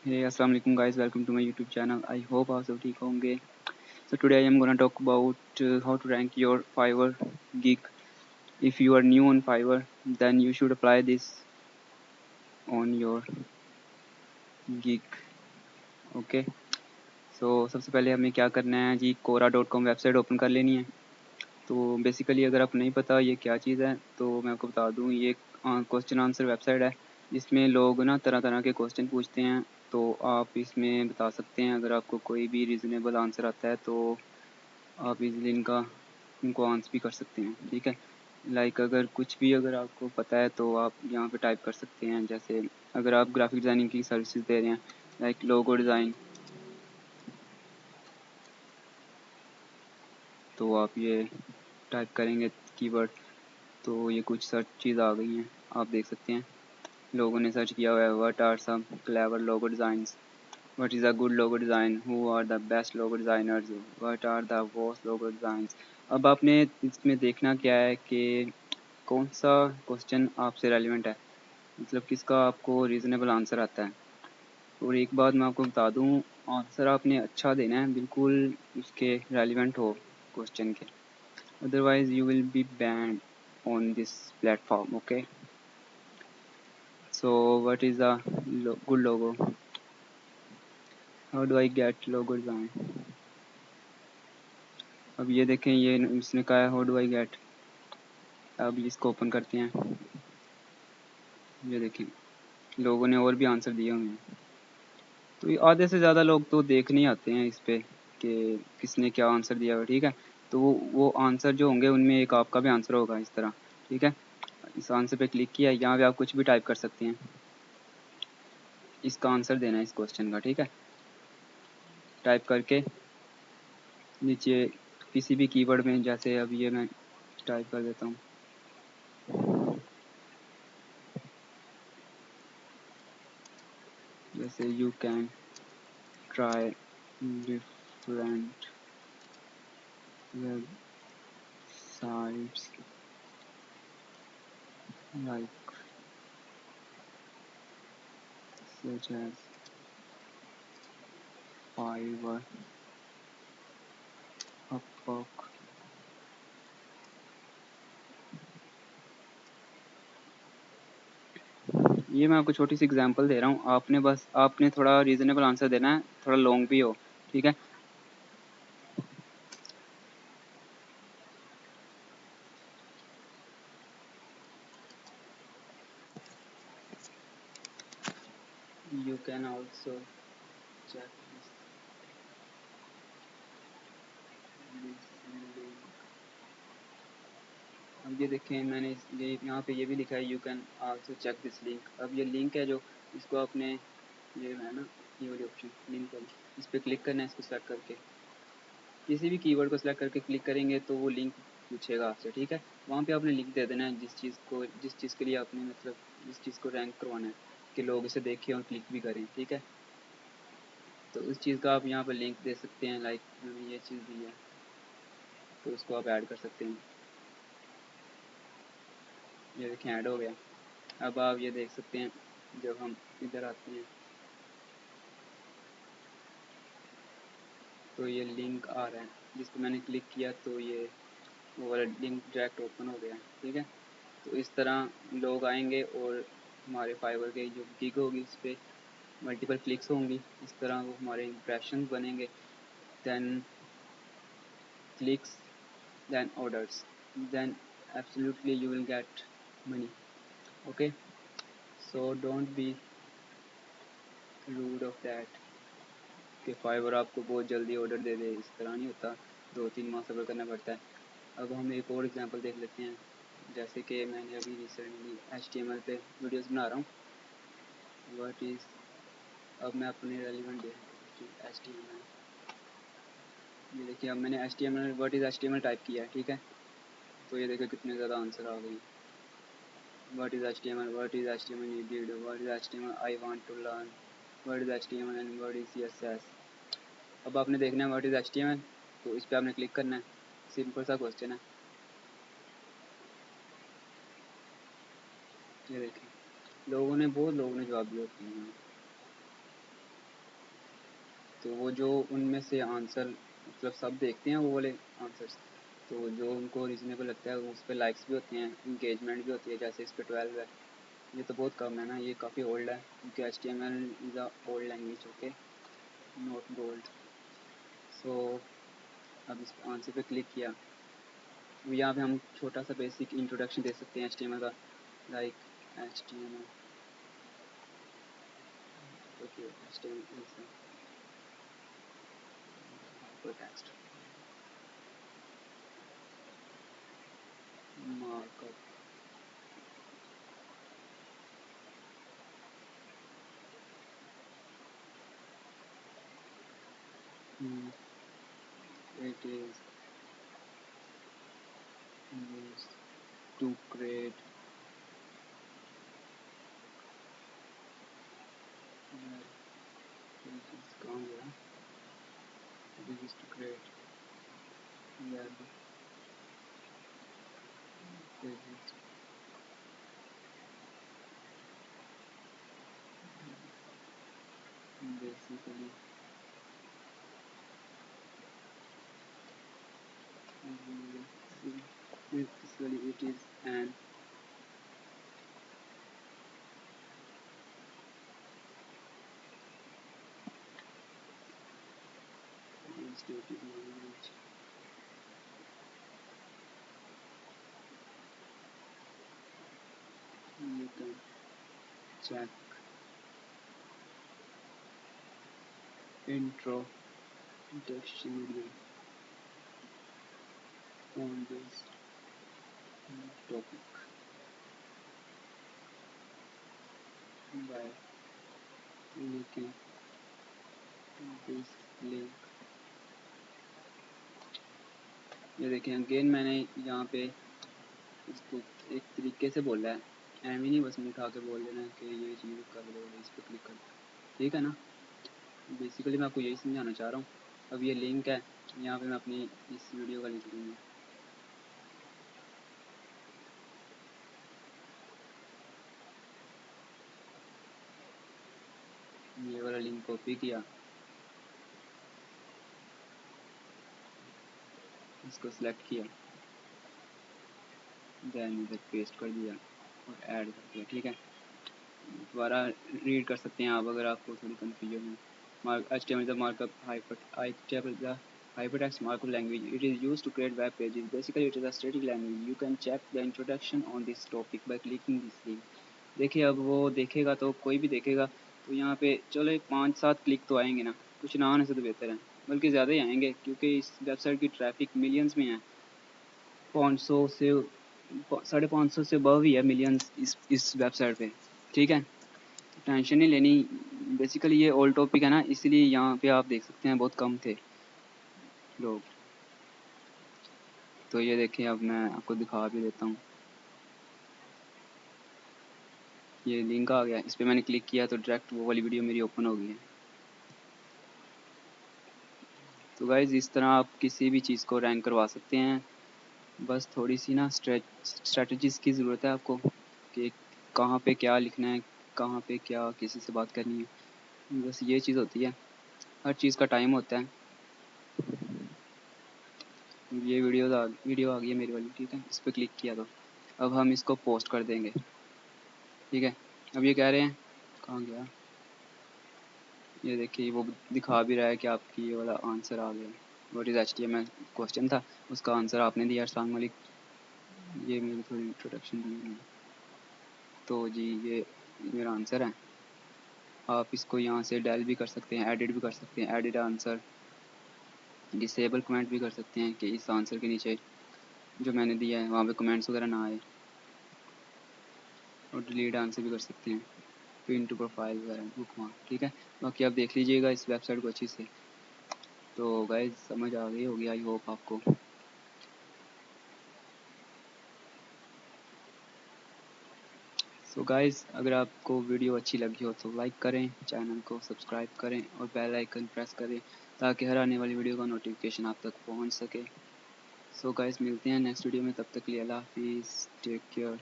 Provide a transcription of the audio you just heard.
Hey, assalamu alaikum guys. Welcome to my YouTube channel. I hope आप सब ठीक होंगे. So today I am gonna talk about how to rank your Fiverr gig. If you are new on Fiverr, then you should apply this on your gig. Okay. So सबसे पहले हमें क्या करना है जी, quora.com वेबसाइट ओपन कर लेनी है. तो बेसिकली अगर आप नहीं पता ये क्या चीज़ है तो मैं आपको बता दूँ, ये क्वेश्चन आंसर वेबसाइट है जिसमें लोग ना तरह तरह के क्वेश्चन पूछते हैं. तो आप इसमें बता सकते हैं, अगर आपको कोई भी रीज़नेबल आंसर आता है तो आप इजीली उनको आंसर भी कर सकते हैं. ठीक है, लाइक अगर कुछ भी अगर आपको पता है तो आप यहाँ पे टाइप कर सकते हैं. जैसे अगर आप ग्राफिक डिज़ाइनिंग की सर्विसेज दे रहे हैं, लाइक लोगो डिज़ाइन, तो आप ये टाइप करेंगे कीवर्ड तो ये कुछ सर्च चीज़ आ गई हैं, आप देख सकते हैं. लोगों ने सर्च किया हुआ है, what are some clever logo designs, what is a good logo design, who are the best logo designers, what are the worst logo designs. अब आपने इसमें देखना क्या है कि कौन सा क्वेश्चन आपसे रेलिवेंट है, मतलब किसका आपको रीज़नेबल आंसर आता है. और एक बात मैं आपको बता दूं, आंसर आपने अच्छा देना है, बिल्कुल उसके रेलिवेंट हो क्वेश्चन के, otherwise you will be band on this platform. Okay, so what is a good logo? How do I get logo design? अब ये देखें, ये इसने कहा है how do I get. अब इसको ओपन करते हैं. ये देखें, लोगों ने और भी आंसर दिए होंगे. तो ये आधे से ज़्यादा लोग तो देख नहीं आते हैं इस पे कि किसने क्या आंसर दिया हुआ. ठीक है, तो वो आंसर जो होंगे उनमें एक आपका भी आंसर होगा इस तरह. ठीक है, इस आंसर पे क्लिक किया, यहाँ पे आप कुछ भी टाइप कर सकते हैं, इसका आंसर देना है इस क्वेश्चन का. ठीक है, टाइप करके नीचे किसी भी कीवर्ड में, जैसे अब ये मैं टाइप कर देता हूँ, जैसे you can try different websites like such as Fiverr, Upwork. ये मैं आपको छोटी सी एग्जांपल दे रहा हूँ, आपने थोड़ा रीजनेबल आंसर देना है, थोड़ा लॉन्ग भी हो. ठीक है, यू कैन ऑल्सो चेक. अब ये देखें, मैंने ये यहाँ पे ये भी लिखा है, you can also check this link. अब ये लिंक है जो इसको आपने, ये है ना, ये वाली ऑप्शन लिंक वाली, इस पर क्लिक करना है. इसको सेलेक्ट करके किसी भी कीवर्ड को सिलेक्ट करके क्लिक करेंगे तो वो लिंक पूछेगा आपसे. ठीक है, वहाँ पे आपने लिंक दे देना है जिस चीज़ के लिए आपने, मतलब जिस चीज़ को रैंक करवाना है कि लोग इसे देखें और क्लिक भी करें. ठीक है, तो उस चीज़ का आप यहाँ पर लिंक दे सकते हैं. लाइक मैंने ये चीज़ दी है तो उसको आप ऐड कर सकते हैं. ये देखें, ऐड हो गया. अब आप ये देख सकते हैं, जब हम इधर आते हैं तो ये लिंक आ रहा है, जिस पर मैंने क्लिक किया तो ये वो वाला लिंक डायरेक्ट ओपन हो गया. ठीक है, तो इस तरह लोग आएंगे और हमारे फाइवर के जो गिग होगी उस पर मल्टीपल क्लिक्स होंगी, इस तरह वो हमारे इंप्रेशन बनेंगे. Then clicks, then orders, then absolutely you will get money. Okay, so don't be rude of that कि फाइवर आपको बहुत जल्दी ऑर्डर दे दे. इस तरह नहीं होता, 2-3 माह सब्र करना पड़ता है. अब हम एक और एग्जांपल देख लेते हैं. जैसे कि मैंने अभी रिसेंटली HTML पे वीडियोस बना रहा हूँ. व्हाट इज़, अब मैं अपने रेलिवेंट देखूँ HTML. ये देखिए, अब मैंने HTML, what is HTML type किया है. ठीक है, तो ये देखिए कितने ज़्यादा आंसर आ गए. What is HTML, what is HTML needed, what is HTML I want to learn, what is HTML and what is CSS. अब आपने देखना है व्हाट इज़ HTML, तो इस पर आपने क्लिक करना है. सिंपल सा क्वेश्चन है. ये देखिए, बहुत लोगों ने जवाब दिया. तो वो जो उनमें से आंसर मतलब सब देखते हैं वो वाले आंसर्स, तो जो उनको रीज़नेबल लगता है उस पर लाइक्स भी होते हैं, इंगेजमेंट भी होती है। जैसे इस पर 12 है, ये तो बहुत कम है ना, ये काफ़ी ओल्ड है क्योंकि HTML is a old language, okay, not gold. So अब इस आंसर पे क्लिक किया, यहाँ पे हम छोटा सा बेसिक इंट्रोडक्शन दे सकते हैं HTML का, like HTML, okay, HTML is text markup, it is used to create कहाँ गया, it is used to create web pages, basically it is an institutive language. You can check introduction video on this topic by clicking this link. ये देखें again मैंने यहाँ पे इसको एक तरीके से बोला है, एम ही नहीं बस उठा के बोल देना कि ये चीज़ कर लो, इस पर क्लिक कर, ठीक है ना। बेसिकली मैं आपको यही समझाना चाह रहा हूँ। अब ये लिंक है, यहाँ पे मैं अपनी इस वीडियो का लिंक दूँगा, ये वाला लिंक कॉपी किया, इसको सिलेक्ट किया, देन इधर पेस्ट कर दिया और ऐड कर दिया, ठीक है। दोबारा रीड कर सकते हैं आप अगर आपको थोड़ी कन्फ्यूजन है। HTML is a markup HTML is a hypertext markup language. It is used to create web pages. Basically, it is a static language. You can check the introduction on this topic by clicking this link. देखिए अब वो देखेगा तो कोई भी देखेगा तो यहाँ पे चलो 5-7 क्लिक तो आएंगे ना, कुछ ना आने से तो बेहतर है, बल्कि ज़्यादा ही आएंगे क्योंकि इस वेबसाइट की ट्रैफिक मिलियंस में है, 500 से 550 से अबव ही है मिलियंस इस वेबसाइट पे, ठीक है। टेंशन नहीं लेनी, बेसिकली ये ओल्ड टॉपिक है ना, इसलिए यहाँ पे आप देख सकते हैं बहुत कम थे लोग। तो ये देखिए अब मैं आपको दिखा भी देता हूँ, ये लिंक आ गया, इस पर मैंने क्लिक किया तो डायरेक्ट वो वाली वीडियो मेरी ओपन हो गई है। तो गाइज़ इस तरह आप किसी भी चीज़ को रैंक करवा सकते हैं, बस थोड़ी सी ना स्ट्रेटजीज़ की ज़रूरत है आपको कि कहाँ पे क्या लिखना है, कहाँ पे क्या किसी से बात करनी है, बस ये चीज़ होती है, हर चीज़ का टाइम होता है। ये वीडियो आ गई है मेरी वाली, ठीक है, इस पर क्लिक किया तो अब हम इसको पोस्ट कर देंगे, ठीक है। अब ये कह रहे हैं कहाँ गया, ये देखिए वो दिखा भी रहा है कि आपकी ये वाला आंसर आ गया, व्हाट इज़ HTML क्वेश्चन था, उसका आंसर आपने दिया अस्सलाम वालेकुम। ये मेरी थोड़ी इंट्रोडक्शन दी है, तो जी ये मेरा आंसर है। आप इसको यहाँ से डेल भी कर सकते हैं, एडिट भी कर सकते हैं, एडिट आंसर, डिसेबल कमेंट भी कर सकते हैं कि इस आंसर के नीचे जो मैंने दिया है वहाँ पे कमेंट्स वगैरह ना आए, और डिलीट आंसर भी कर सकते हैं, पिन टू प्रोफाइल वगैरह, बुक मार्क, ठीक है। बाकी आप देख लीजिएगा इस वेबसाइट को अच्छी से। तो गाइज समझ आ गई होगी आई होप आपको। सो गाइज अगर आपको वीडियो अच्छी लगी हो तो लाइक करें, चैनल को सब्सक्राइब करें और बेल आइकन प्रेस करें ताकि हर आने वाली वीडियो का नोटिफिकेशन आप तक पहुंच सके। सो गाइज मिलते हैं नेक्स्ट वीडियो में, तब तक के लिए अल्लाह हाफिज़, टेक केयर।